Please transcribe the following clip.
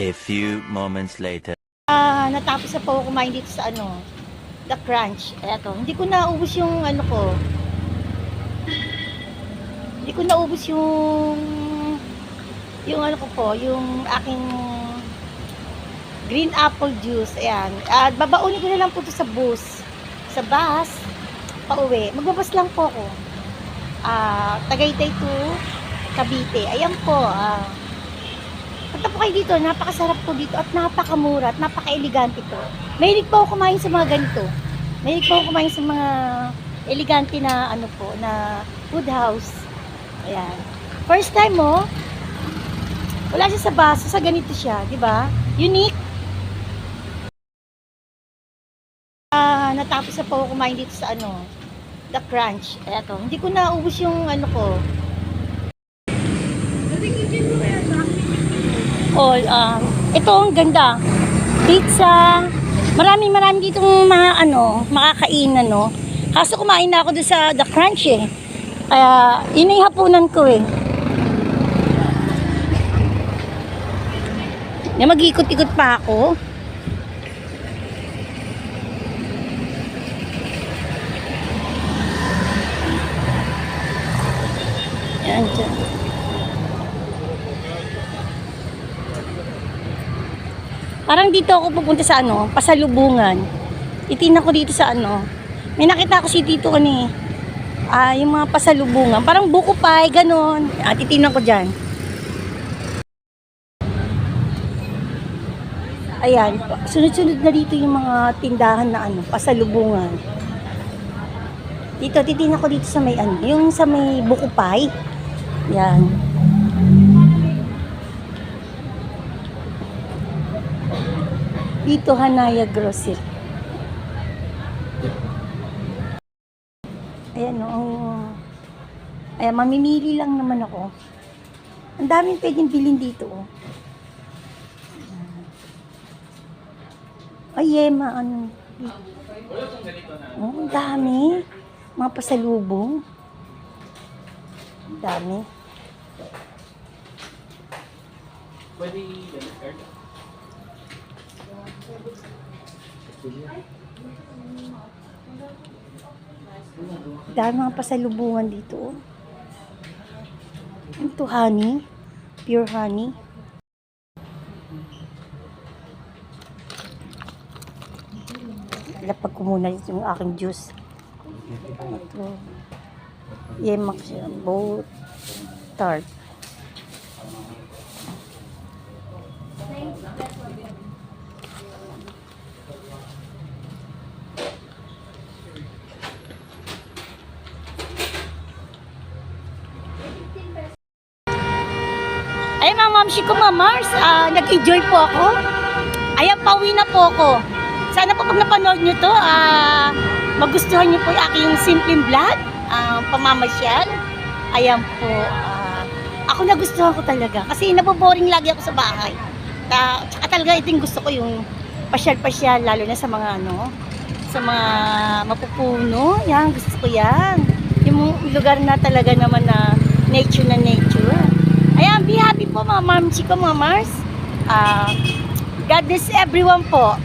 A few moments later. Natapos na po ako kumain dito sa The Crunch. Eto, hindi ko naubos yung Hindi ko naubos yung yung aking green apple juice. Ayan. At babaunin ko na lang po ito sa bus. Sa bus, pauwi. Magbabas lang po ako. Tagaytay to Cavite. Ayan po. Punta po kayo dito, napakasarap po dito at napakamura at napaka-elegante po. Mahilig po ako kumain sa mga ganito. Mahilig po ako kumain sa mga elegante na na food house. Ayan. First time mo, wala siya sa baso, sa ganito siya, di ba? Unique. Natapos na po ako kumain dito sa The Crunch. Eto, hindi ko naubos yung ko. Ito ang ganda. Pizza. Marami dito mga makakainan, no. Kaso kumain na ako doon sa The Crunch eh. Kaya yun yung hapunan ko eh. Mag-ikot-ikot pa ako. Yan dyan. Parang dito ako pupunta sa pasalubungan. Titingnan ko dito sa May nakita ko si dito yung mga pasalubungan. Parang buko pie, ganon. Titingnan ko dyan. Ayan. Sunod-sunod na dito yung mga tindahan na pasalubungan. Dito, titingnan ko dito sa may yung sa may buko pie. Yan. Dito, Hanaya Grocery. Ayan, ayan, mamimili lang naman ako. Ang daming pwedeng bilhin dito, Ay, Yema, ang dami. Mga pasalubong. Ang dami. Pwede i-debit card? Dahil mga pasalubungan dito. Ito honey. Pure honey. Lapag ko muna yung aking juice. Ito. Yemak siya. Both tart. Ay, mamamshi ko, mamars. Nag-enjoy po ako. Ayan, pauwi na po ako. Sana po pag napanood nyo to, magustuhan nyo po yung aking simpleng vlog, pamamasyal. Ayan po. Ako nagustuhan ko talaga. Kasi naboboring lagi ako sa bahay. Tsaka talaga ito yung gusto ko, yung pasyal-pasyal, lalo na sa mga sa mga mapupuno. Yan, gusto ko yan. Yung lugar na talaga naman na nature na nature. Ayan, be happy po mga mamchi ko, mga Mars. God bless everyone po.